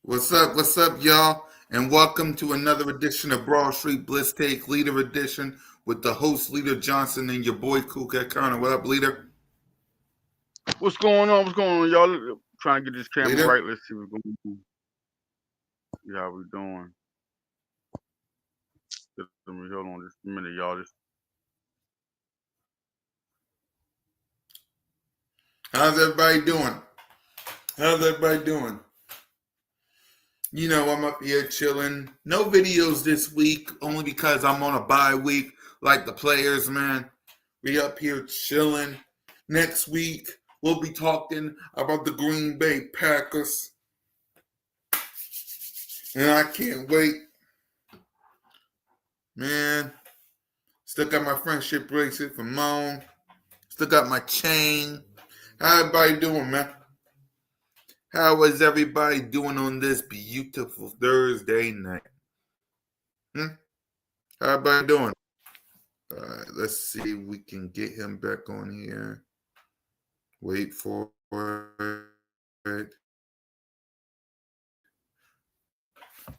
What's up, y'all? And welcome to another edition of Broad Street Blitz Take Leader Edition with the host, Leader Johnson, and your boy, Cool Cat Connor. What up, Leader? What's going on? What's going on, y'all? Trying to get this camera Leader? right. Let's see what's going on. See how we doing. Let me hold on just a minute, y'all. How's everybody doing? How's everybody doing? You know, I'm up here chilling. No videos this week, only because I'm on a bye week, like the players, man. We up here chilling. Next week, we'll be talking about the Green Bay Packers. And I can't wait. Man, still got my friendship bracelet from Moan. Still got my chain. How everybody doing, man? How is everybody doing on this beautiful Thursday night? Hmm? How everybody doing? All right, let's see if we can get him back on here. Wait for it.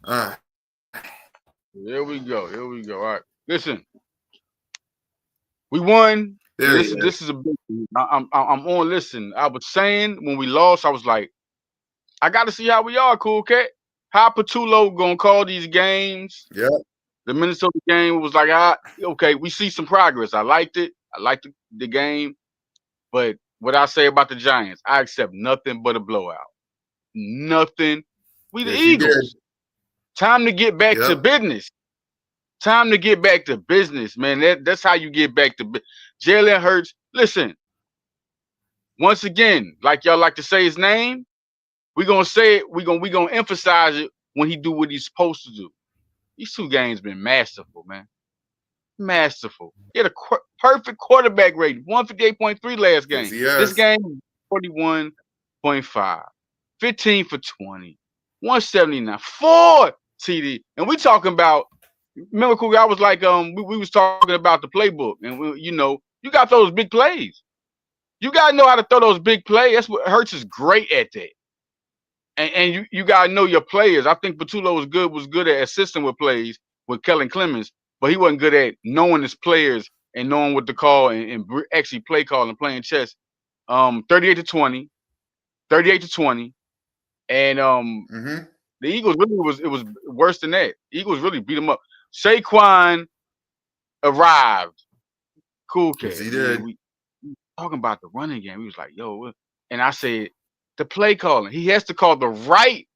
All right. Here we go. Here we go. All right. Listen, we won. There And he this is is. this is a big thing. I'm on. Listen, I was saying when we lost, I was like, I got to see how we are, Cool Cat. How Patulo gonna call these games? Yep. The Minnesota game was like, okay, we see some progress. I liked it. I liked the game. But what I say about the Giants, I accept nothing but a blowout. Nothing. We the Yes, you did. Eagles. Time to get back to Yep. business. Time to get back to business, man. That's how you get back to Jalen Hurts. Listen, once again, like y'all like to say his name, we're gonna say it. We're gonna emphasize it when he do what he's supposed to do. These two games been masterful, man. Masterful. He had a perfect quarterback rating, 158.3 last Yes, game. he This has. game, 41.5. 15 for 20. 179. 4 TD. And we talking about, remember, Cougar, I was like, we was talking about the playbook. And, you got those big plays. You got to know how to throw those big plays. That's what Hurts is great at that. And you got to know your players. I think Patulo was good at assisting with plays with Kellen Clemens, but he wasn't good at knowing his players and knowing what to call and actually play call and playing chess. 38 to 20, 38 to 20. And Mm-hmm. the Eagles really was worse than that. Eagles really beat them up. Saquon arrived. Cool Yes, cat, he man. did. We talking about the running game. He was like, yo, and I said, the play calling. He has to call the right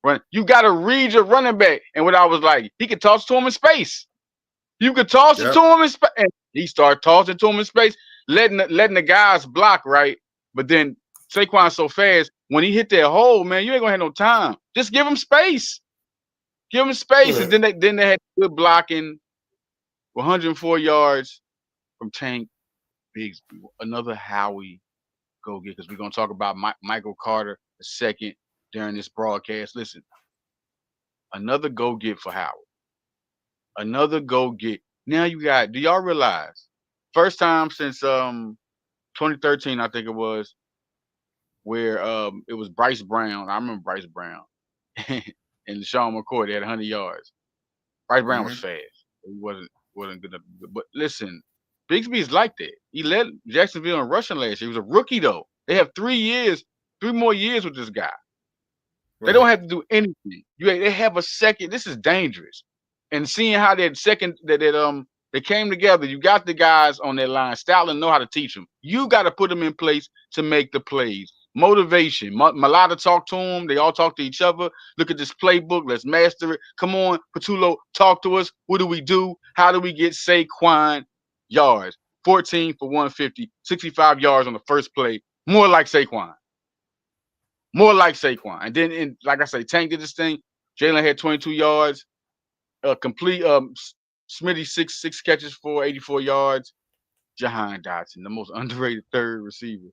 run. You got to read your running back. And what I was like, he could toss to him in space. You could toss it to Yep. him in space. And he started tossing to him in space, letting the guys block, right? But then Saquon's so fast, when he hit that hole, man, you ain't gonna have no time. Just give him space. Give him space. And then they had good blocking, 104 yards from Tank Bigsby. Another Howie go get, because we're gonna talk about Michael Carter the second during this broadcast. Listen, another go get for Howard. Another go get. Now you got. Do y'all realize? First time since 2013, I think it was, where it was Bryce Brown. I remember Bryce Brown and Sean McCoy. They had 100 yards. Bryce Brown was Mm-hmm. fast. He wasn't good enough. But listen, Bigsby's like that. He led Jacksonville in rushing last year. He was a rookie though. They have 3 years, 3 more years with this guy. They don't Right. have to do anything. They have a second. This is dangerous. And seeing how that second that they came together, you got the guys on that line. Stalin know how to teach them. You got to put them in place to make the plays. Motivation. Malata talk to them. They all talk to each other. Look at this playbook. Let's master it. Come on, Patulo, talk to us. What do we do? How do we get Saquon yards? 14 for 150, 65 yards on the first play. More like Saquon. More like Saquon. And then, like I say, Tank did this thing. Jalen had 22 yards. Complete. Smitty six catches for 84 yards. Jahan Dotson, the most underrated third receiver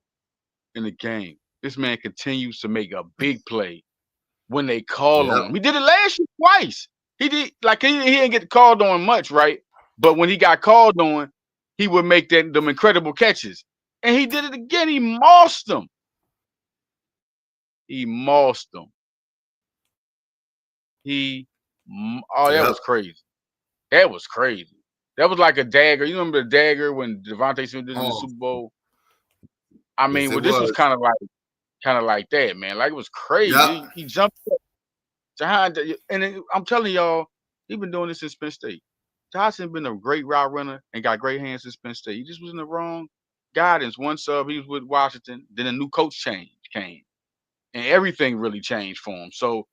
in the game. This man continues to make a big play when they call on Yep. him. He did it last year twice. He didn't get called on much, right? But when he got called on, he would make them incredible catches. And he did it again. He mossed them. He mossed them. That Yep. was crazy. That was crazy. That was like a dagger. You remember the dagger when Devontae Smith did in the Oh, Super Bowl? I yes, mean, it well, this was was. kind of like that, man. Like it was crazy. Yep. He jumped Jahan, I'm telling y'all, he been doing this since Penn State. Johnson been a great route runner and got great hands since Penn State. He just was in the wrong guidance. One sub, he was with Washington. Then a new coach change came, and everything really changed for him. So,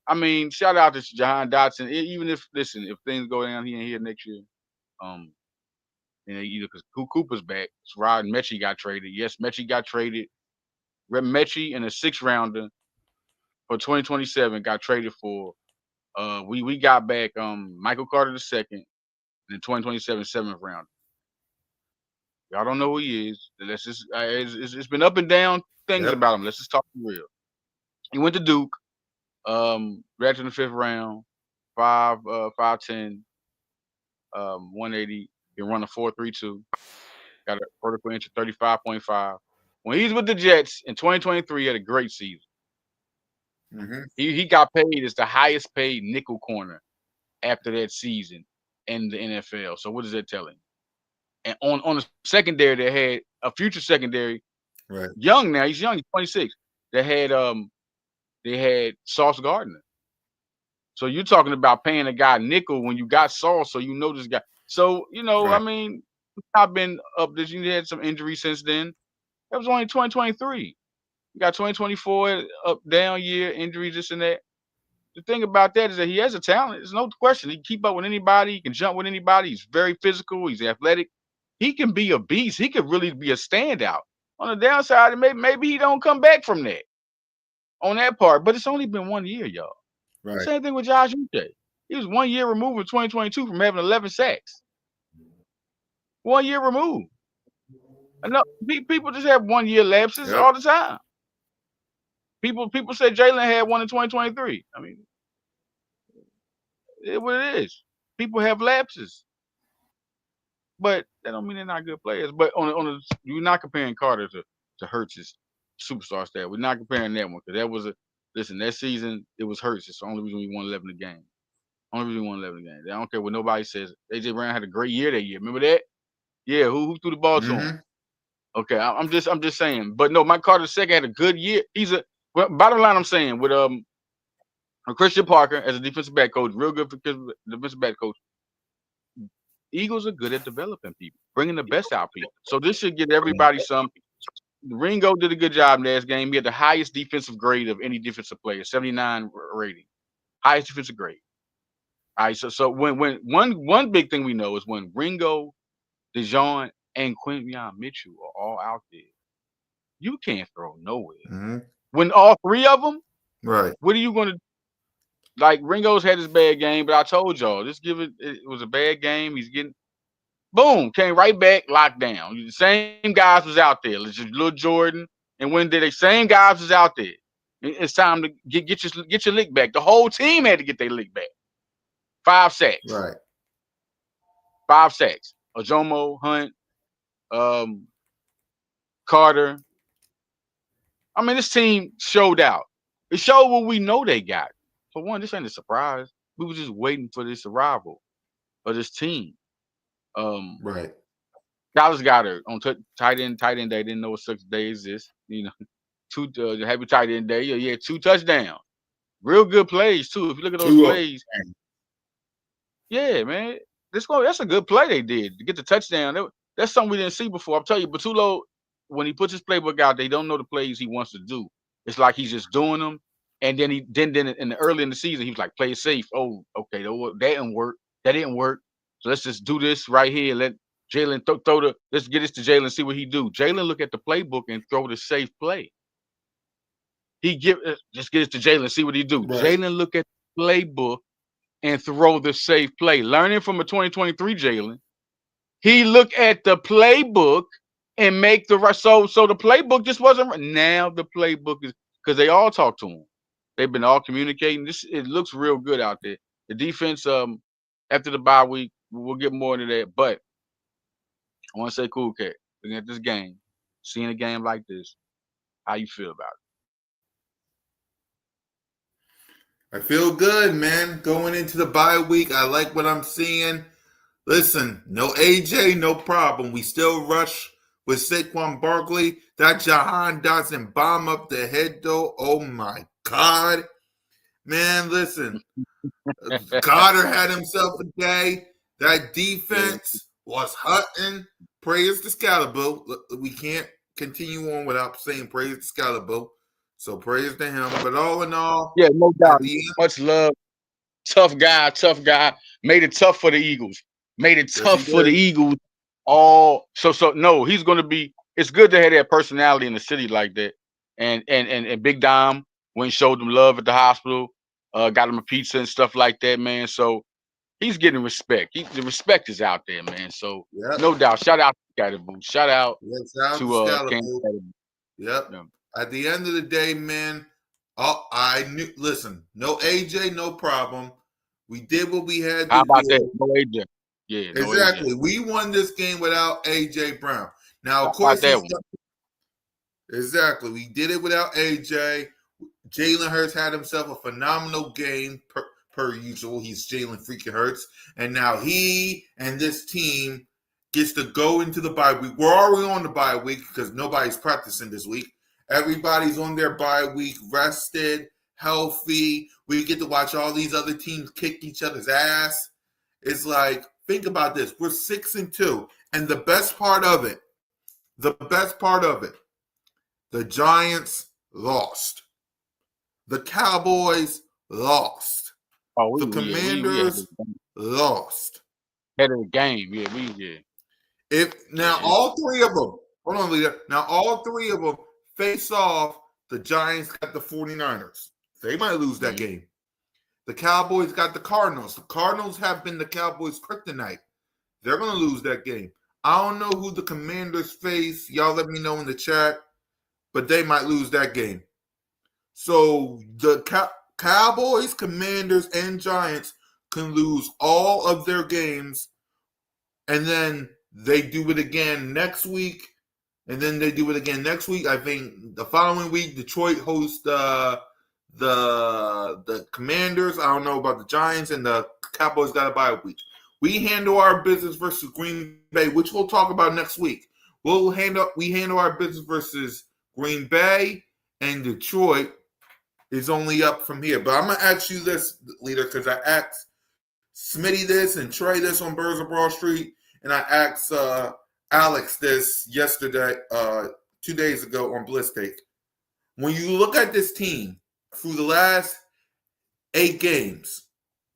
I mean, shout out to Jahan Dotson. Even if listen, if things go down, he ain't here next year. Um, either because Cooper's back, so Rod and Mechie got traded. Yes, Mechie got traded. Mechie in a 6th rounder for 2027 got traded for. We got back Michael Carter II in 2027 7th round. Y'all don't know who he is. Let's just it's been up and down things Yep. about him. Let's just talk real. He went to Duke, drafted in the 5th round, 5'10", 180. He run a 4.32. Got a vertical inch of 35.5. When he's with the Jets in 2023, he had a great season. Mm-hmm. He got paid as the highest paid nickel corner after that season in the NFL. So what does that tell him? And on the secondary, they had a future secondary, Right. young now. He's young. He's 26. They had Sauce Gardner. So you're talking about paying a guy nickel when you got Sauce, so you know this guy. So I Right. mean, I've been up this. You had some injuries since then. That was only 2023. You got 2024 up down year injuries, this and that. The thing about that is that he has a talent. There's no question. He can keep up with anybody. He can jump with anybody. He's very physical. He's athletic. He can be a beast. He could really be a standout. On the downside, maybe he don't come back from that on that part. But it's only been 1 year, y'all. Right. Same thing with Josh Uche. He was 1 year removed in 2022 from having 11 sacks. 1 year removed. Enough people just have 1 year lapses all Yep. the time. People say Jalen had one in 2023. I mean, it what it is. People have lapses, but that don't mean they're not good players. But you're not comparing Carter to Hurts's superstar stat. We're not comparing that one because that was that season it was Hurts. It's the only reason we won 11 a game. Only reason we won 11 games. I don't care what nobody says. AJ Brown had a great year that year. Remember that? Yeah. Who threw the ball to him? Mm-hmm. Okay. I'm just saying. But no, Mike Carter II had a good year. Bottom line. I'm saying with Christian Parker as a defensive back coach, real good for defensive back coach. Eagles are good at developing people, bringing the best out of people. So this should get everybody some. Ringo did a good job last game. He had the highest defensive grade of any defensive player, 79 rating, highest defensive grade. All right, so when one big thing we know is when Ringo, DeJohn, and Quinyon Mitchell are all out there, you can't throw nowhere. Mm-hmm. When all three of them, Right. what are you going to like? Ringo's had his bad game, but I told y'all, just give it. It was a bad game. He's getting boom, came right back, locked down. The same guys was out there. It's just Lil Jordan and when did they same guys was out there. It's time to get your lick back. The whole team had to get their lick back. 5 sacks. Right. 5 sacks. Ojomo, Hunt, um, Carter. I mean, this team showed out. It showed what we know they got. For one, this ain't a surprise. We were just waiting for this arrival of this team. Um, Right. Dallas got her on tight end. Tight end day didn't know what such day exists. Two happy tight end day. Yeah, 2 touchdowns. Real good plays too. If you look at those Two of plays, yeah, man, that's a good play they did to get the touchdown. That's something we didn't see before. I'm telling you, Batulo, when he puts his playbook out, they don't know the plays he wants to do. It's like he's just doing them, and then early in the season, he was like, "Play it safe." Oh, okay, that didn't work. That didn't work. So let's just do this right here. Let Jalen throw the. Let's get this to Jalen. See what he do. Jalen look at the playbook and throw the safe play. He just get it to Jalen. See what he do. right. Jalen look at the playbook and throw the safe play. Learning from a 2023 Jalen, he look at the playbook and make the right. So the playbook just wasn't right. Now the playbook is because they all talk to him. They've been all communicating. It looks real good out there. The defense, after the bye week, we'll get more into that. But I want to say, cool cat, looking at this game, seeing a game like this, how you feel about I feel good, man. Going into the bye week, I like what I'm seeing. Listen, no AJ, no problem. We still rush with Saquon Barkley. That Jahan Dotson bomb up the head, though. Oh my God, man! Listen, Goddard had himself a day. That Yeah. defense was hurting. Praise to Scalabo. We can't continue on without saying praise to Scalabo. So praise to him. But all in all, Yeah, no at doubt. the end, Much love. Tough guy. Made it tough for the Eagles. Made it yes, he tough for the did. Eagles. All so no, he's gonna be it's good to have that personality in the city like that. And Big Dom went and showed them love at the hospital, got him a pizza and stuff like that, man. So he's getting respect. The respect is out there, man. So Yep. no doubt. Shout out to Scatterboo. Shout out Yes, out to to Ken Scalabo. Scatterboo. Yep. Yeah. At the end of the day, man, I knew. Listen, no AJ, no problem. We did what we had How to about that? do. No AJ. Yeah, no AJ. Exactly. We won this game without AJ Brown. Now, How of about course, that he's one? exactly. We did it without AJ. Jalen Hurts had himself a phenomenal game per usual. He's Jalen freaking Hurts, and now he and this team gets to go into the bye week. We're already on the bye week because nobody's practicing this week. Everybody's on their bye week, rested, healthy. We get to watch all these other teams kick each other's ass. It's like, think about this. We're 6-2. And the best part of it, the Giants lost. The Cowboys lost. Oh, The we Commanders lost. had a game. Yeah, If yeah. now all three of them, hold on, leader. Now all three of them face off. The Giants got the 49ers. They might lose that Mhm. game. The Cowboys got the Cardinals. The Cardinals have been the Cowboys' kryptonite. They're going to lose that game. I don't know who the Commanders face. Y'all let me know in the chat. But they might lose that game. So the Cowboys, Commanders, and Giants can lose all of their games, and then they do it again next week, and then they do it again next week. I think the following week, Detroit hosts the Commanders. I don't know about the Giants, and the Cowboys got a bye week. We handle our business versus Green Bay, which we'll talk about next week. We handle our business versus Green Bay and Detroit is only up from here. But I'm gonna ask you this, leader, because I asked Smitty this and Trey this on Birds of Broad Street, and I asked Alex this yesterday, 2 days ago on Blitz Take. When you look at this team through the last 8 games,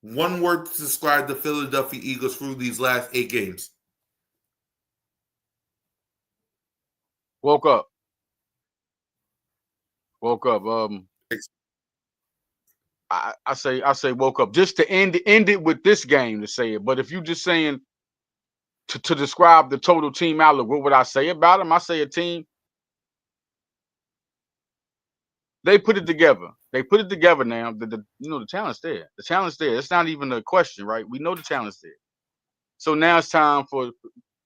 one word to describe the Philadelphia Eagles through these last 8 games. Woke up. Woke up. I say woke up just to end it with this game to say it. But if you just saying to describe the total team outlook, what would I say about them? I say a team. They put it together. They put it together now. The talent's there. The talent's there. It's not even a question, right? We know the talent's there. So now it's time for.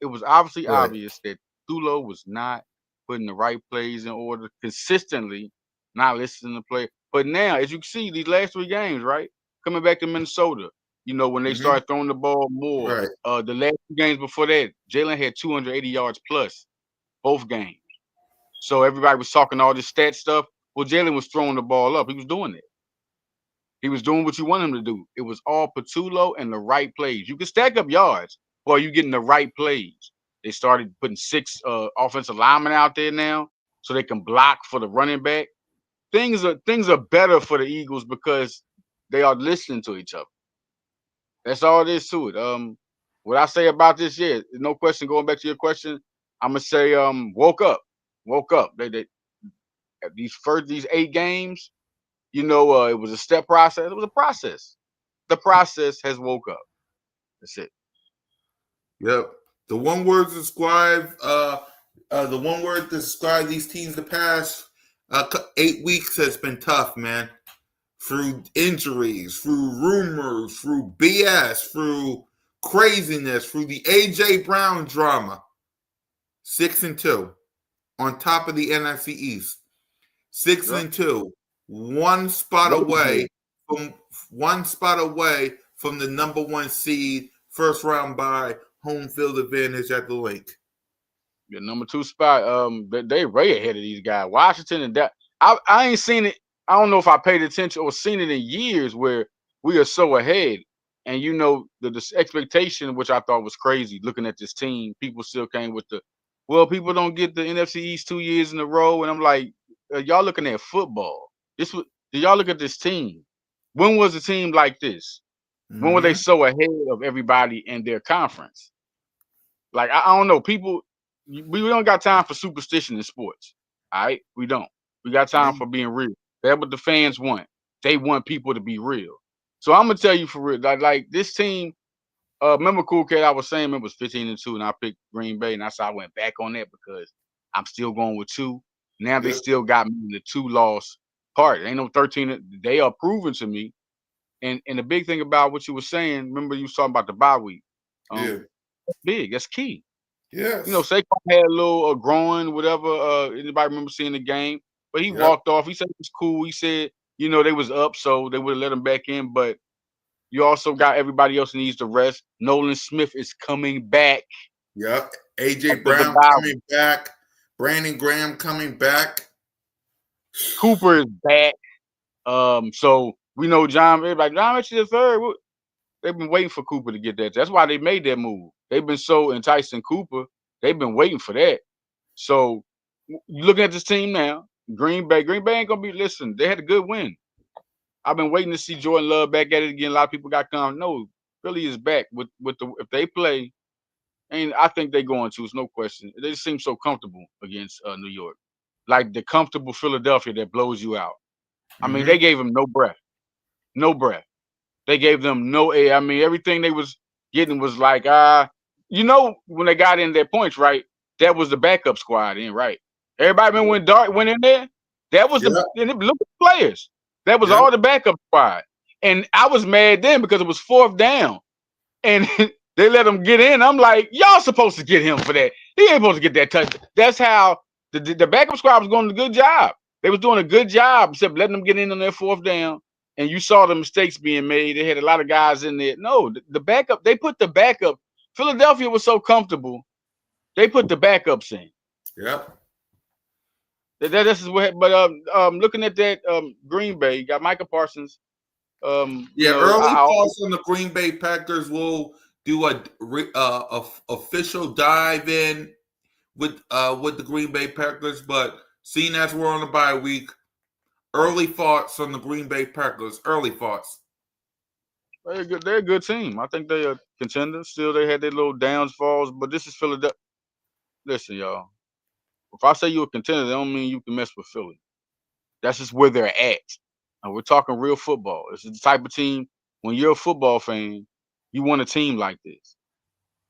It was obviously Right. obvious that Tulo was not putting the right plays in order consistently, not listening to play. But now, as you can see, these last 3 games, right, coming back to Minnesota, when they Mm-hmm. started throwing the ball more. Right. The last 2 games before that, Jalen had 280 yards plus both games. So everybody was talking all this stat stuff. Well, Jalen was throwing the ball up. He was doing it. He was doing what you want him to do. It was all Patullo and the right plays. You can stack up yards, or you getting the right plays. They started putting 6 offensive linemen out there now, so they can block for the running back. Things are better for the Eagles because they are listening to each other. That's all there is to it. What I say about this, yeah, no question. Going back to your question, I'm gonna say, woke up. They these 8 games, it was a step process. It was a process. The process has woke up. That's it. Yep. The one word to describe these teams the past 8 weeks has been tough, man. Through injuries, through rumors, through BS, through craziness, through the AJ Brown drama. 6-2 on top of the NFC East. Six Yep. and two, one spot Raiders away game. from one spot away from the number one seed, first round bye, home field advantage at the link. The number 2 spot, they way ahead of these guys. Washington and that I ain't seen it. I don't know if I paid attention or seen it in years where we are so ahead. And the expectation, which I thought was crazy, looking at this team, people still came with people don't get the NFC East 2 years in a row, and I'm like, y'all looking at football. Do y'all look at this team? When was a team like this? When were they so ahead of everybody in their conference? Like I don't know, people. We don't got time for superstition in sports. All right, we don't. We got time for being real. That's what the fans want. They want people to be real. So I'm gonna tell you for real, like this team. Remember, Cool Cat, I was saying it was 15-2, and I picked Green Bay, and I went back on that because I'm still going with 2. Now they still got me in the 2-loss part. Ain't no 13. They are proven to me. And the big thing about what you were saying, remember you was talking about the bye week. That's big. That's key. Yes. Saquon had a little groin, whatever. Anybody remember seeing the game? But he walked off. He said it was cool. He said, they was up, so they would have let him back in. But you also got everybody else needs to rest. Nolan Smith is coming back. Yep. AJ Brown coming back. Brandon Graham coming back. Cooper is back. So we know John Mitchell the third. They've been waiting for Cooper to get that. That's why they made that move. They've been so enticed in Cooper. They've been waiting for that. So you looking at this team now, Green Bay ain't gonna be. Listen, they had a good win. I've been waiting to see Jordan Love back at it again. A lot of people got come. No, Philly is back with the if they play, and I think they're going to. It's no question. They just seem so comfortable against New York, like the comfortable Philadelphia that blows you out. I mean, they gave them no breath. They gave them no air. I mean, everything they was getting was like, when they got in their points, right? That was the backup squad in, right? Everybody remember when Dart went in there? That was look at the players. That was all the backup squad. And I was mad then because it was 4th down. And they let him get in. I'm like, y'all supposed to get him for that. He ain't supposed to get that touch. That's how the backup squad was doing a good job. They was doing a good job, except letting them get in on their 4th down. And you saw the mistakes being made. They had a lot of guys in there. No, the backup, they put the backup. Philadelphia was so comfortable. They put the backups in. Yep. This is what, but looking at that Green Bay, you got Micah Parsons. Early thoughts on the Green Bay Packers. Will do a official dive in with the Green Bay Packers, but seeing as we're on the bye week, early thoughts on the Green Bay Packers. Early thoughts. They're a good team. I think they are contenders. Still, they had their little downfalls, but this is Philadelphia. Listen, y'all. If I say you're a contender, that don't mean you can mess with Philly. That's just where they're at. And we're talking real football. It's the type of team, when you're a football fan, you want a team like this.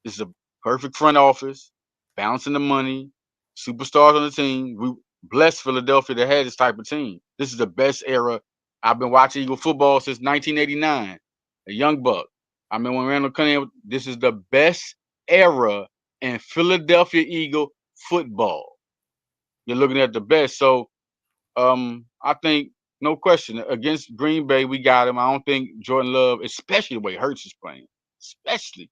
This is a perfect front office, bouncing the money, superstars on the team. We blessed Philadelphia to have this type of team. This is the best era. I've been watching Eagle football since 1989. A young buck. I mean, when Randall Cunningham, this is the best era in Philadelphia Eagle football. You're looking at the best. So I think, no question, against Green Bay, we got him. I don't think Jordan Love, especially the way Hurts is playing, especially.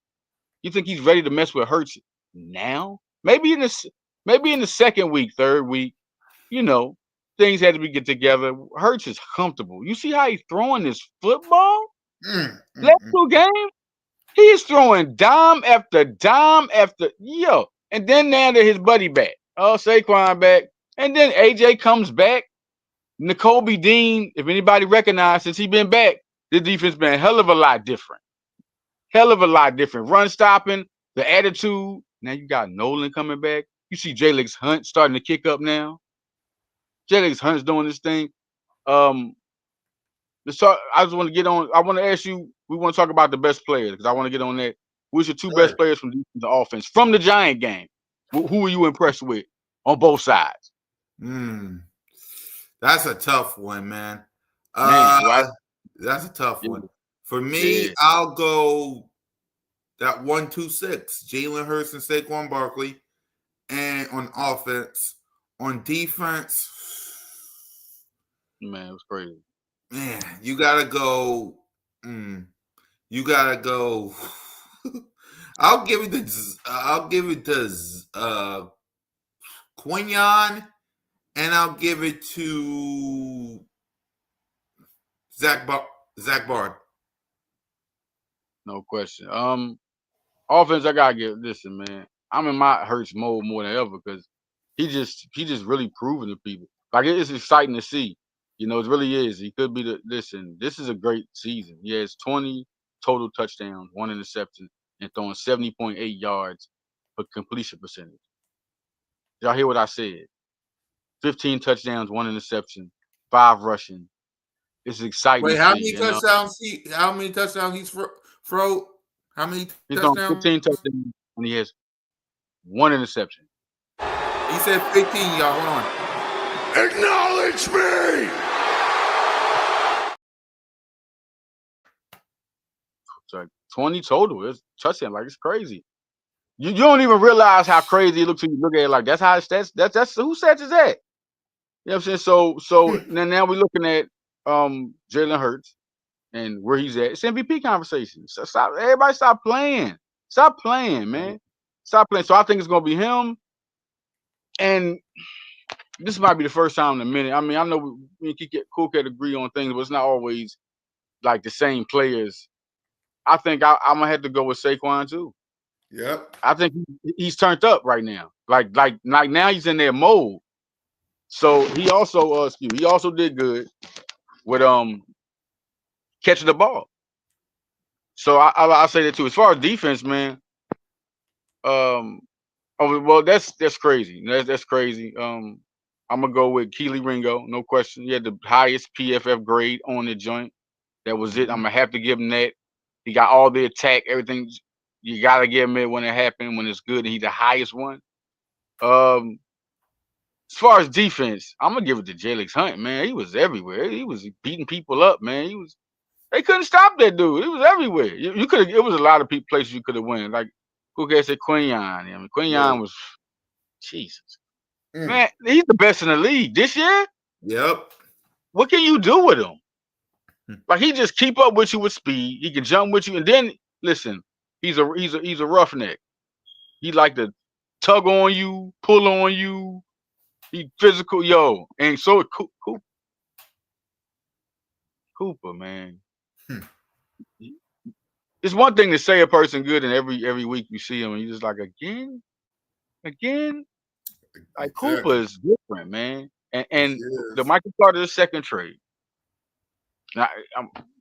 You think he's ready to mess with Hurts now? Maybe in the second week, third week, things had to be get together. Hurts is comfortable. You see how he's throwing this football? Last 2 games, he is throwing dime after dime after and then now that his buddy back. Oh, Saquon back. And then AJ comes back. N'Kobe Dean, if anybody recognized since he been back, the defense been a hell of a lot different. Hell of a lot different. Run stopping, the attitude. Now you got Nolan coming back. You see Jalen Hunt starting to kick up now. Jalen Hunt's doing this thing. Let's talk. I just want to get on. I want to ask you. We want to talk about the best players because I want to get on that. Who's your 2 best players from the offense from the Giant game? Who are you impressed with on both sides? That's a tough one, man. That's a tough one. For me, I'll go that 1-2-6. Jalen Hurts and Saquon Barkley, and on offense. On defense, man, it was crazy. Man, you gotta go You gotta go. I'll give it to. I'll give it to Quinion, and I'll give it to Zach Zach Bard. No question. Offense, I gotta get listen, man. I'm in my Hurts mode more than ever because he just really proving to people. Like it's exciting to see. You know, it really is. He could be the listen. This is a great season. He has 20 total touchdowns, 1 interception, and throwing 70.8 yards for completion percentage. Y'all hear what I said? 15 touchdowns, 1 interception, 5 rushing. It's exciting to Wait, how see. many You know, touchdowns he? How many touchdowns he's throw? How many he's throwing touchdowns? 15 touchdowns and he has 1 interception. He said 15. Y'all, hold on. Acknowledge me! It's like 20 total. It's touchdown. Like it's crazy. You don't even realize how crazy it looks when you look at it. Like that's how it's that's who sets is that? You know what I'm saying? So now we're looking at Jalen Hurts and where he's at. It's MVP conversation. So stop, everybody stop playing. Stop playing, man. Stop playing. So I think it's gonna be him. And this might be the first time in a minute. I mean, I know we can get cool cat agree on things, but it's not always like the same players. I think I'm gonna have to go with Saquon too. Yep. I think he's turned up right now. Like now he's in their mode. So he also he also did good with catching the ball. So I'll say that too. As far as defense, man, oh well that's crazy. That's crazy. I'm gonna go with Keely Ringo, no question. He had the highest PFF grade on the joint. That was it. I'm gonna have to give him that. He got all the attack, everything. You gotta give him it when it happened, when it's good. And he's the highest one. As far as defense, I'm gonna give it to Jalen Hunt, man. He was everywhere. He was beating people up, man. They couldn't stop that dude. He was everywhere. You could have. It was a lot of places you could have won. Like who can say Quinion? I mean, Yeah. Quinion was Jesus, man. He's the best in the league this year. Yep. What can you do with him? Like he just keep up with you with speed. He can jump with you, and then listen. He's a roughneck. He like to tug on you, pull on you. He physical, yo, and so Cooper, man. It's one thing to say a person good, and every week you see him, and you're just like again. Like Cooper Exactly. is different, man. And the Yes. Michael Carter second trade. Now,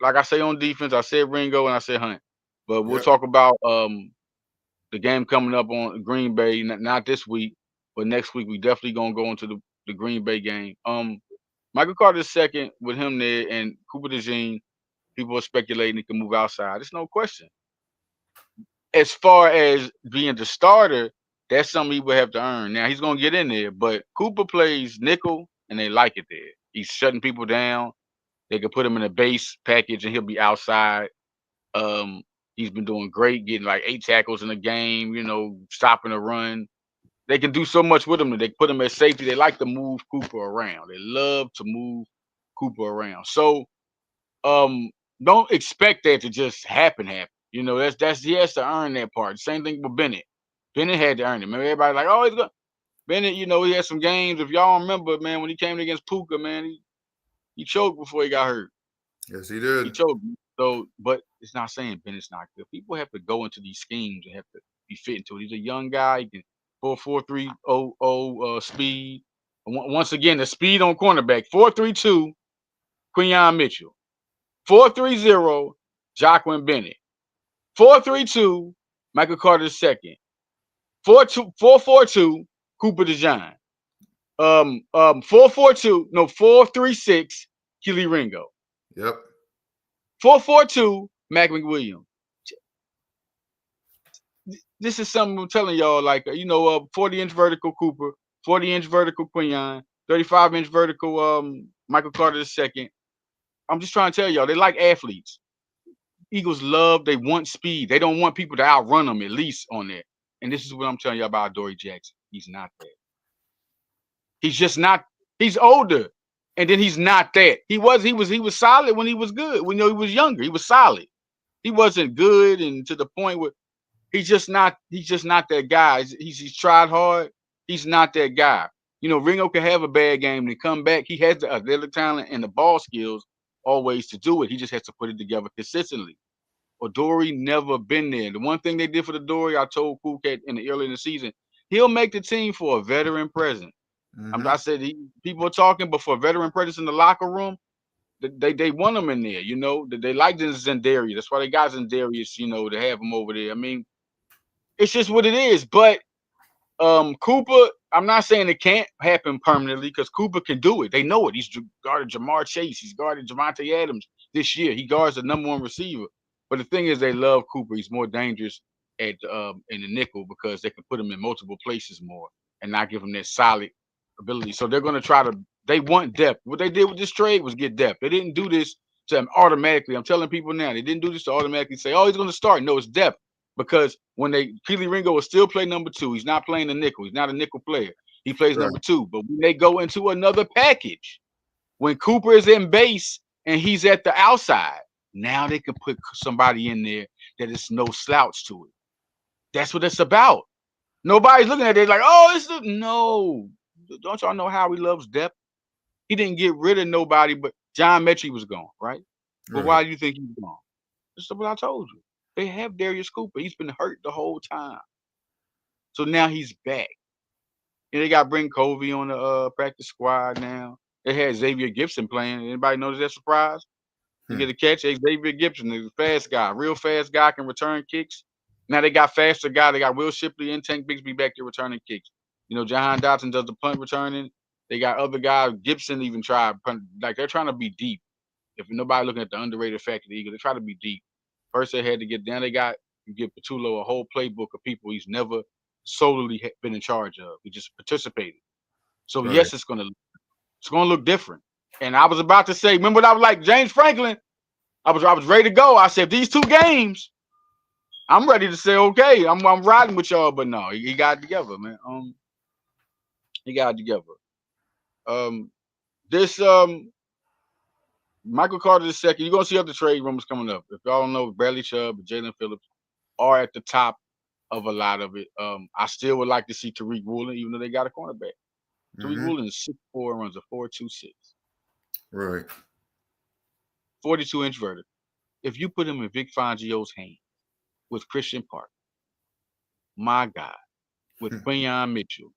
like I say on defense, I said Ringo and I said Hunt, but we'll Yep. talk about the game coming up on Green Bay. Not this week, but next week we definitely gonna go into the Green Bay game. Michael Carter second with him there, and Cooper DeJean. People are speculating he can move outside. There's no question. As far as being the starter, that's something he would have to earn. Now he's gonna get in there, but Cooper plays nickel, and they like it there. He's shutting people down. They could put him in a base package, and he'll be outside. Um, he's been doing great, getting like 8 tackles in a game. You know, stopping a run. They can do so much with him. They put him at safety. They like to move Cooper around. They love to move Cooper around. So don't expect that to just happen. You know, that's he has to earn that part. Same thing with Bennett. Bennett had to earn it. Remember, everybody like, oh, he's good. Bennett, you know, he had some games. If y'all remember, man, when he came against Puka, man, he choked before he got hurt. Yes, he He did. choked. So, but it's not saying Bennett's not good. People have to go into these schemes and have to be fit into it. He's a young guy. He can 4.43 speed. Once again, the speed on cornerback 4.32. Quinion Mitchell. 4.30 Jacqueline Bennett. 4.32 Michael Carter II. 4.42 Cooper DeJean. 4.36 Keely Ringo. Yep. 4.42 Mac McWilliams. This is something I'm telling y'all, like 40-inch vertical Cooper, 40-inch vertical Quinion, 35-inch vertical Michael Carter II. I'm just trying to tell y'all, they like athletes. Eagles they want speed. They don't want people to outrun them, at least on there. And this is what I'm telling you about Dory Jackson. He's not that. He's just not. He's older. And then he's not that. He was solid when he was good. When he was younger, he was solid. He wasn't good and to the point where he's just not that guy. He's tried hard. He's not that guy. You know, Ringo can have a bad game and come back. He has the athletic talent and the ball skills always to do it. He just has to put it together consistently. Odori never been there. The one thing they did for the Dory, I told Cool Cat early in the season, he'll make the team for a veteran presence. I said people are talking, but for a veteran presence in the locker room, they want him in there. You know, they like this Zendarius. That's why they got Zendarius. You know, to have him over there. I mean, it's just what it is. But Cooper, I'm not saying it can't happen permanently because Cooper can do it. They know it. He's guarded Jamar Chase. He's guarded Javante Adams this year. He guards the number one receiver. But the thing is, they love Cooper. He's more dangerous at in the nickel because they can put him in multiple places more and not give him that solid ability. So they're going to try to. They want depth. What they did with this trade was get depth. They didn't do this to automatically. I'm telling people now, they didn't do this to automatically say, "Oh, he's going to start." No, it's depth. Because when Keely Ringo will still play number two, he's not playing the nickel. He's not a nickel player. He plays number two. But when they go into another package, when Cooper is in base and he's at the outside, now they can put somebody in there that is no slouch to it. That's what it's about. Nobody's looking at it like, oh, no. Don't y'all know how he loves depth? He didn't get rid of nobody, but John Mechie was gone, right? But why do you think he's gone? That's what I told you. They have Darius Cooper. He's been hurt the whole time. So now he's back. And they got to bring Covey on the practice squad now. They had Xavier Gibson playing. Anybody notice that surprise? You get a catch. Xavier Gibson, the fast guy, real fast guy, can return kicks. Now they got faster guy. They got Will Shipley and Tank Bigsby back there returning kicks. You know, Jahan Dotson does the punt returning. They got other guys. Gibson even tried punt. Like, they're trying to be deep. If nobody looking at the underrated fact of the Eagles, they try to be deep. First, they had to get down. They got you give Petulo a whole playbook of people he's never solely been in charge of. He just participated. So yes, it's gonna look different. And I was about to say, remember what I was like, James Franklin. I was ready to go. I said these 2 games, I'm ready to say okay. I'm riding with y'all, but no, he got it together, man. He got it together. This Michael Carter II, you're gonna see other trade rumors coming up. If y'all don't know, Bradley Chubb and Jalen Phillips are at the top of a lot of it. I still would like to see Tariq Woolen, even though they got a cornerback. Tariq Woolen is 6'4" and runs a 4.26. Right. 42-inch vertical. If you put him in Vic Fangio's hand with Christian Park, my God, with Quinyon Mitchell,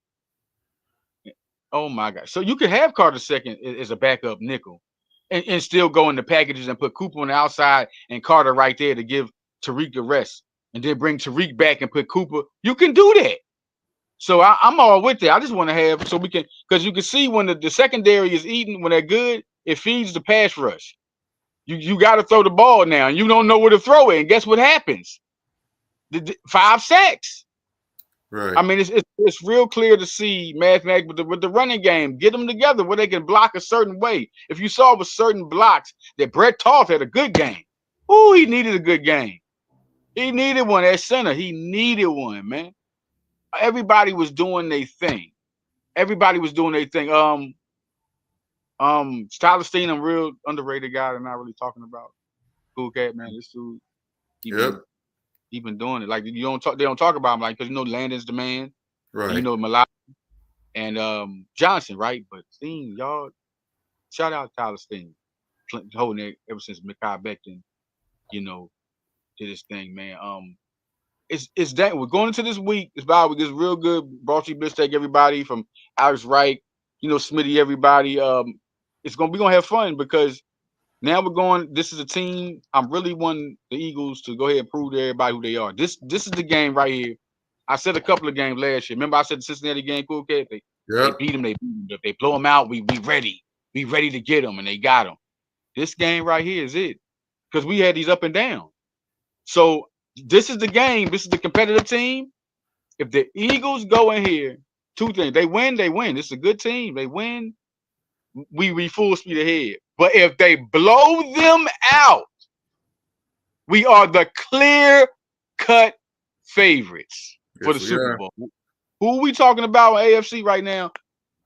oh my God. So you could have Carter II as a backup nickel and still go in the packages and put Cooper on the outside and Carter right there to give Tariq the rest. And then bring Tariq back and put Cooper. You can do that. So I'm all with that. I just want to have so we can, because you can see when the secondary is eating, when they're good, it feeds the pass rush. You got to throw the ball now, and you don't know where to throw it. And guess what happens? 5 sacks. Right. I mean, it's real clear to see mathematically with the running game. Get them together where they can block a certain way. If you saw with certain blocks that Brett Toth had a good game. Ooh, he needed a good game. He needed one at center. He needed one, man. Everybody was doing their thing. Tyler Steen, a real underrated guy. They're not really talking about. Cool cat, man. This dude, he been doing it. Like they don't talk about him, like, because Landon's the man. Right. And, Malak and Johnson, right? But Steen, y'all, shout out Tyler Steen, holding it ever since Mekhi Becton, did his thing, man. It's that we're going into this week. It's about this real good. Brought you Blitz, take everybody from Alex Wright, Smitty, everybody. We're gonna have fun because now we're going. This is a team. I'm really wanting the Eagles to go ahead and prove to everybody who they are. This is the game right here. I said a couple of games last year. Remember I said the Cincinnati game, cool cat. They beat them. If they blow them out, we ready. We ready to get them, and they got them. This game right here is it because we had these up and down. So this is the game. This is the competitive team. If the Eagles go in here, 2 things. They win. This is a good team. They win. We full speed ahead. But if they blow them out, we are the clear-cut favorites for the Super Bowl. Who are we talking about in AFC right now?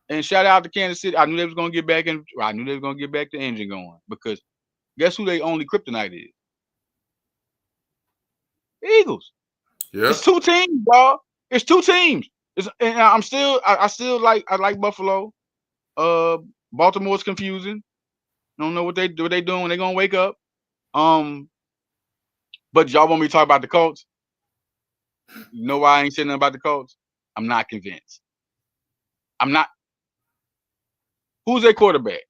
And shout out to Kansas City. I knew they was gonna get back in. I knew they was gonna get back the engine going because guess who they only kryptonite is? The Eagles. It's Yep. 2 teams, dog. It's 2 teams. And I still like Buffalo. Uh, Baltimore's confusing. Don't know what they doing when they gonna wake up. But y'all want me to talk about the Colts? You know why I ain't saying nothing about the Colts? I'm not convinced. I'm not. Who's their quarterback?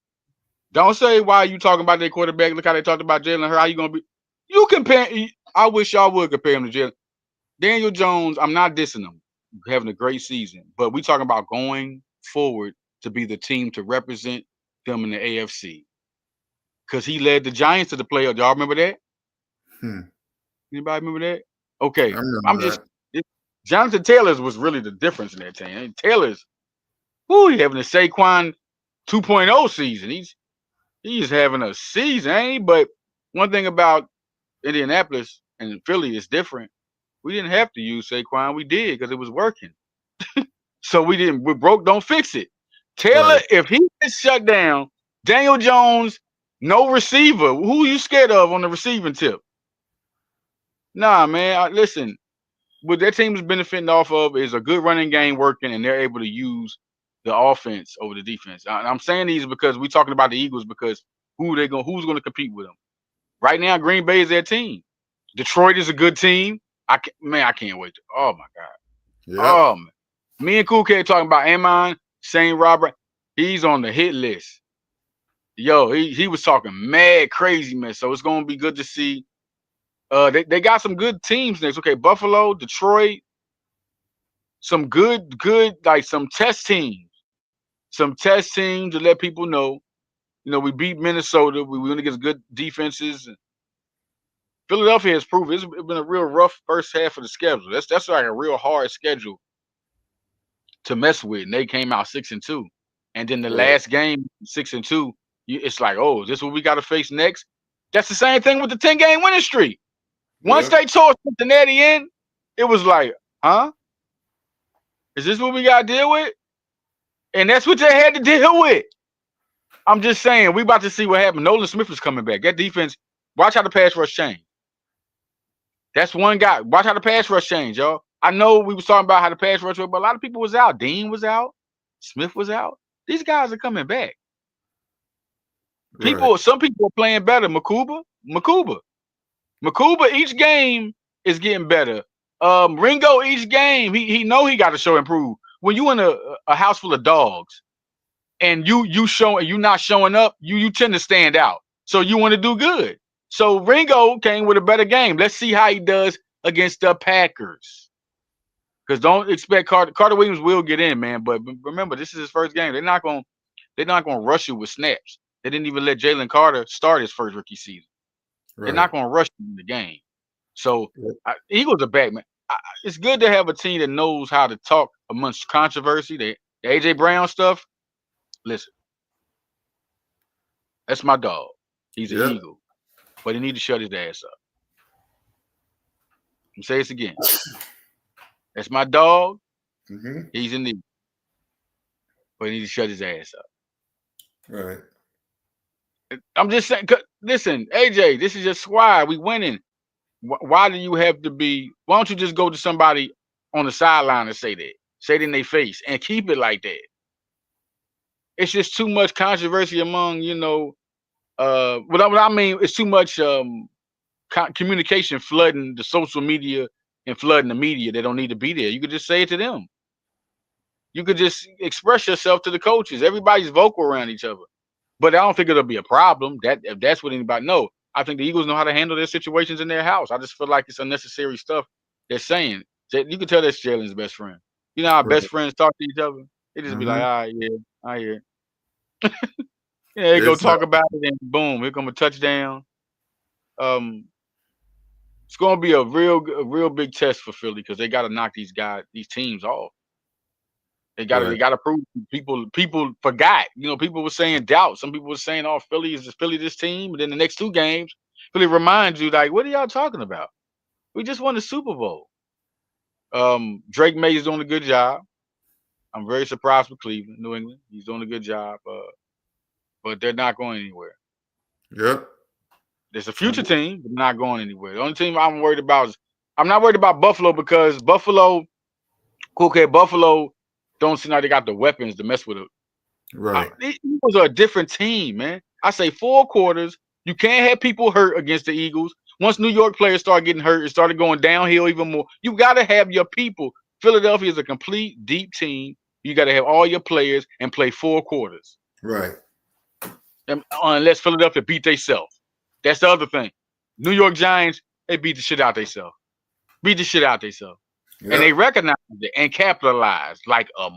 Don't say why you talking about their quarterback. Look how they talked about Jalen Hurts. How you gonna be? You compare. I wish y'all would compare him to Jalen. Daniel Jones. I'm not dissing him. Having a great season, but we talking about going forward to be the team to represent them in the AFC. Because he led the Giants to the playoffs. Y'all remember that? Anybody remember that? I Okay, I'm remember just. that. Jonathan Taylor's was really the difference in that team. And Taylor's, he having a Saquon 2.0 season. He's having a season, ain't he? But one thing about Indianapolis and Philly is different. We didn't have to use Saquon. We did because it was working. So we didn't. We broke. Don't fix it. Taylor, Right. if he gets shut down, Daniel Jones, no receiver. Who you scared of on the receiving tip? Nah, man. Listen, what their team is benefiting off of is a good running game working, and they're able to use the offense over the defense. I'm saying these because we're talking about the Eagles because who's going to compete with them? Right now, Green Bay is their team. Detroit is a good team. I can't wait. Oh my God. Yep. Oh man. Me and Cool K talking about Amon St. Robert. He's on the hit list. Yo, he was talking mad crazy, man. So it's gonna be good to see. They got some good teams next. Okay, Buffalo, Detroit, some good like some test teams. Some test teams to let people know. We beat Minnesota. We went against good defenses. Philadelphia has proven it's been a real rough first half of the schedule. That's like a real hard schedule to mess with. And they came out 6-2. And then the Right. last game, 6-2, it's like, oh, is this what we got to face next? That's the same thing with the 10-game winning streak. Once Yep. they tore Cincinnati in, it was like, huh? Is this what we got to deal with? And that's what they had to deal with. I'm just saying, we about to see what happened. Nolan Smith is coming back. That defense, watch how the pass rush change. That's one guy. Watch how the pass rush change, y'all. I know we was talking about how the pass rush was, but a lot of people was out. Dean was out. Smith was out. These guys are coming back. Right. Some people are playing better. Makuba. Each game is getting better. Ringo, each game, he know he got to show improve. When you in a house full of dogs and you not showing up, you tend to stand out. So you want to do good. So Ringo came with a better game. Let's see how he does against the Packers. Because don't expect Carter Williams will get in, man. But remember, this is his first game. They're not gonna rush you with snaps. They didn't even let Jalen Carter start his first rookie season. They're Right. not gonna rush you in the game. So Yep. Eagles are back, man. It's good to have a team that knows how to talk amongst controversy. The AJ Brown stuff. Listen, that's my dog. He's an Yep. Eagle, but he need to shut his ass up. Let me say this again. That's my dog. Mm-hmm. He's an Eagle, but he need to shut his ass up. Right. I'm just saying. Listen, AJ, this is your squad. We winning. Why do you have to be? Why don't you just go to somebody on the sideline and say that? Say it in their face and keep it like that. It's just too much controversy among, what I mean, it's too much communication flooding the social media and flooding the media. They don't need to be there. You could just say it to them. You could just express yourself to the coaches. Everybody's vocal around each other. But I don't think it'll be a problem. If that's what anybody know. I think the Eagles know how to handle their situations in their house. I just feel like it's unnecessary stuff they're saying. You can tell that's Jalen's best friend. You know how best Right. friends talk to each other? They just be like, Mm-hmm. all right, yeah, I hear. Yeah, they go It's talk about it and boom, here come a touchdown. Um, it's gonna be a real big test for Philly because they gotta knock these teams off. They right. gotta prove people forgot. People were saying doubt. Some people were saying, "Oh, Philly this team," and then the next 2 games, Philly reminds you like, "What are y'all talking about? We just won the Super Bowl." Drake May is doing a good job. I'm very surprised with Cleveland, New England. He's doing a good job, but they're not going anywhere. Yep. There's a future team, but not going anywhere. The only team I'm worried about is I'm not worried about Buffalo because Buffalo, okay, Buffalo don't seem like they got the weapons to mess with it. Right. The Eagles are a different team, man. I say 4 quarters. You can't have people hurt against the Eagles. Once New York players start getting hurt, it started going downhill even more. You got to have your people. Philadelphia is a complete deep team. You got to have all your players and play 4 quarters. Right. Unless Philadelphia beat themselves. That's the other thing. New York Giants, they beat the shit out themselves. Beat the shit out themselves. Yep. And they recognized it and capitalized like a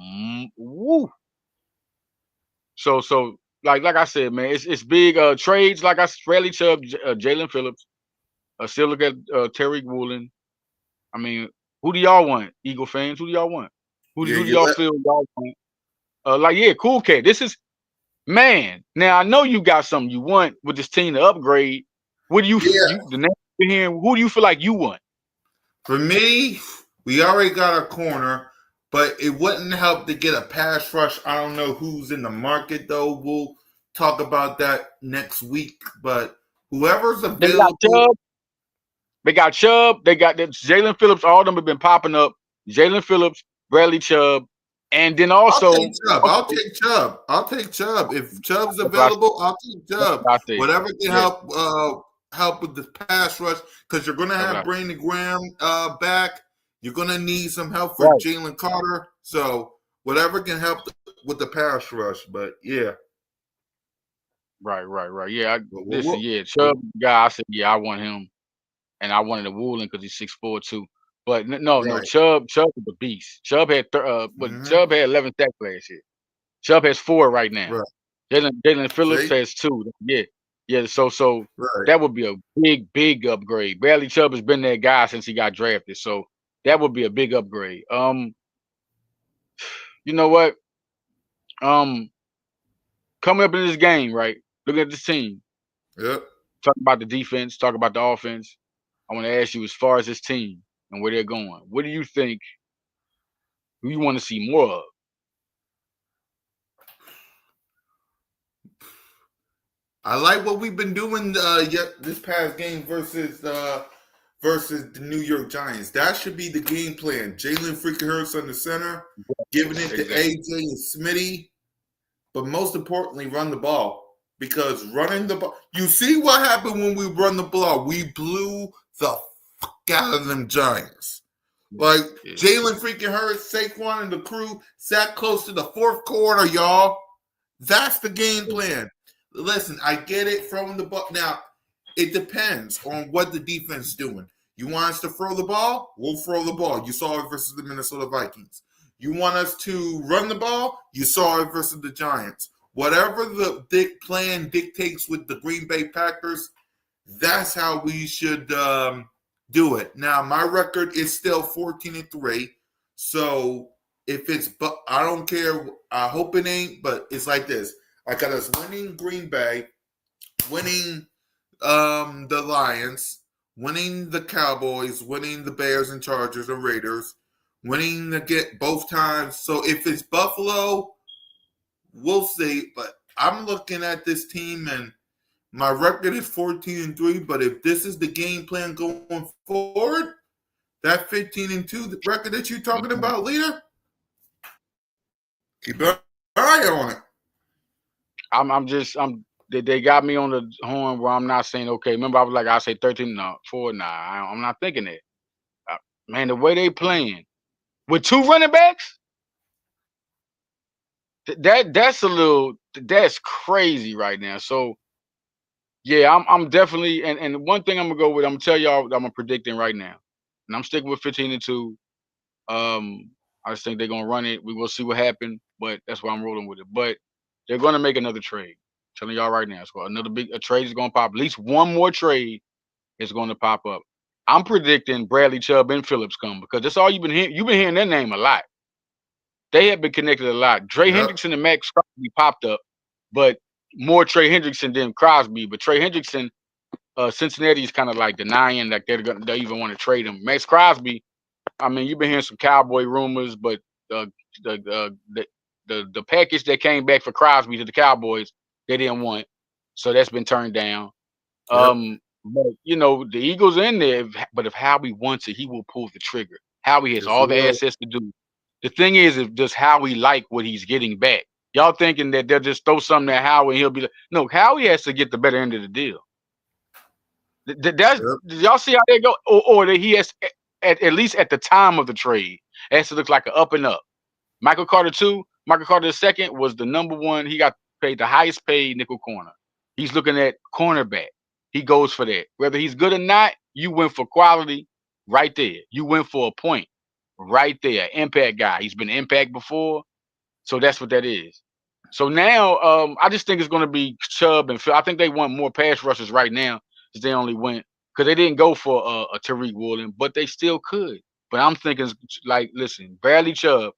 woo. So like I said, man, it's big trades. Like I Bradley Chubb, Jalen Phillips. Still look at Tariq Woolen. I mean, who do y'all want, Eagle fans? Who do y'all want? Who do y'all feel y'all want? Cool cat. This is man. Now I know you got something you want with this team to upgrade. What do you? The next hearing, who do you feel like you want? For me, we already got our corner, but it wouldn't help to get a pass rush. I don't know who's in the market though. We'll talk about that next week. But whoever's available, they got Chubb. They got Jalen Phillips. All of them have been popping up. Jalen Phillips, Bradley Chubb, and then also I'll take Chubb. I'll take Chubb. If Chubb's available, I'll take Chubb. Whatever can help with the pass rush, because you're going to have Brandon Graham back. You're going to need some help for Jalen Carter. So whatever can help with the pass rush. But yeah. Right. Yeah, Chubb guy. I said, I want him, and I wanted a Woolen because he's 6'4" too. But no, Chubb is a beast. Chubb had Chubb had 11 sacks last year. Chubb has 4 right now. Right. Jalen Phillips has 2. Yeah. So that would be a big upgrade. Bradley Chubb has been that guy since he got drafted. So that would be a big upgrade. You know what? Coming up in this game, right? Looking at this team. Yep. Talk about the defense. Talk about the offense. I want to ask you, as far as this team and where they're going, what do you think? Who you want to see more of? I like what we've been doing this past game versus the New York Giants. That should be the game plan. Jalen freaking Hurts on the center, giving it to AJ and Smitty, but most importantly, run the ball. Because running the ball, you see what happened when we run the ball. We blew the fuck out of them Giants. Like Jalen freaking Hurts, Saquon, and the crew sat close to the 4th quarter, y'all. That's the game plan. Listen, I get it, throwing the ball. Now, it depends on what the defense is doing. You want us to throw the ball? We'll throw the ball. You saw it versus the Minnesota Vikings. You want us to run the ball? You saw it versus the Giants. Whatever the plan dictates with the Green Bay Packers, that's how we should do it. Now, my record is still 14-3. So if it's, I don't care. I hope it ain't, but it's like this. I got us winning Green Bay, winning the Lions, winning the Cowboys, winning the Bears and Chargers and Raiders, winning both times. So if it's Buffalo, we'll see. But I'm looking at this team, and my record is 14-3. But if this is the game plan going forward, that 15-2, the record that you're talking about, leader, keep an eye on it. They got me on the horn where I'm not saying, okay, remember I was like, I say 13-4. Nah, I'm not thinking that. Man, the way they playing with 2 running backs, that's crazy right now. So yeah, I'm definitely, and one thing I'm gonna go with, I'm gonna tell y'all, I'm predicting right now, and I'm sticking with 15-2. I just think they're gonna run it. We will see what happens, but that's why I'm rolling with it. But they're gonna make another trade. I'm telling y'all right now, so another big trade is gonna pop. At least one more trade is gonna pop up. I'm predicting Bradley Chubb and Phillips come, because that's all you've been hearing. You've been hearing their name a lot. They have been connected a lot. Dre Hendrickson and Max Crosby popped up, but more Trey Hendrickson than Crosby. But Trey Hendrickson, Cincinnati is kind of like denying that they even want to trade him. Max Crosby, I mean, you've been hearing some Cowboy rumors, but the package that came back for Crosby to the Cowboys, they didn't want, so that's been turned down. Yep. But you know the Eagles in there, but if Howie wants it, he will pull the trigger. Howie has Yes, all he the will. assets to do. The thing is, if does Howie like what he's getting back? Y'all thinking that they'll just throw something at Howie and he'll be like, no, Howie has to get the better end of the deal. Did y'all see how they go? Or that he has, at least at the time of the trade, it has to look like an up and up. Michael Carter II, Michael Carter II was the number one. He got paid the highest paid nickel corner. He's looking at cornerback. He goes for that. Whether he's good or not, you went for quality right there. You went for a point right there. Impact guy. He's been impact before. So that's what that is. So now I just think it's going to be Chubb and Phil. I think they want more pass rushers right now because they only went because they didn't go for a Tariq Woolen, but they still could. But I'm thinking like, listen, Bradley Chubb,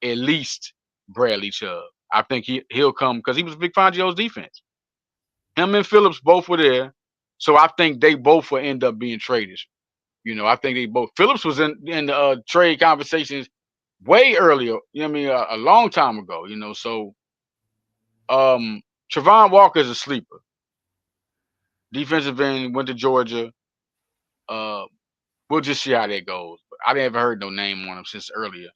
at least Bradley Chubb. I think he'll come because he was Vic Fangio's defense. Him and Phillips both were there. So I think they both will end up being traded. You know, I think they both. Phillips was in the trade conversations way earlier. You know what I mean? A long time ago. You know, so Travon Walker is a sleeper. Defensive end, went to Georgia. We'll just see how that goes. But I never heard no name on him since earlier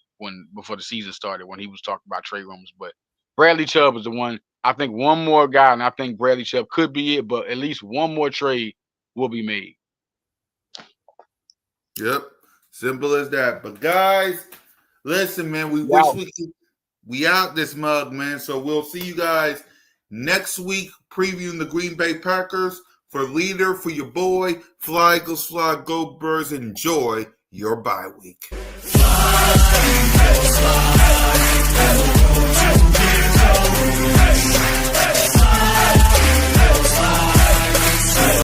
before the season started when he was talking about trade rumors. But Bradley Chubb is the one. I think one more guy, and I think Bradley Chubb could be it, but at least one more trade will be made. Yep. Simple as that. But guys, listen, man, we out this mug, man. So we'll see you guys next week previewing the Green Bay Packers. For leader, for your boy, fly, Eagles, fly, go Birds, enjoy your bye week. Fly,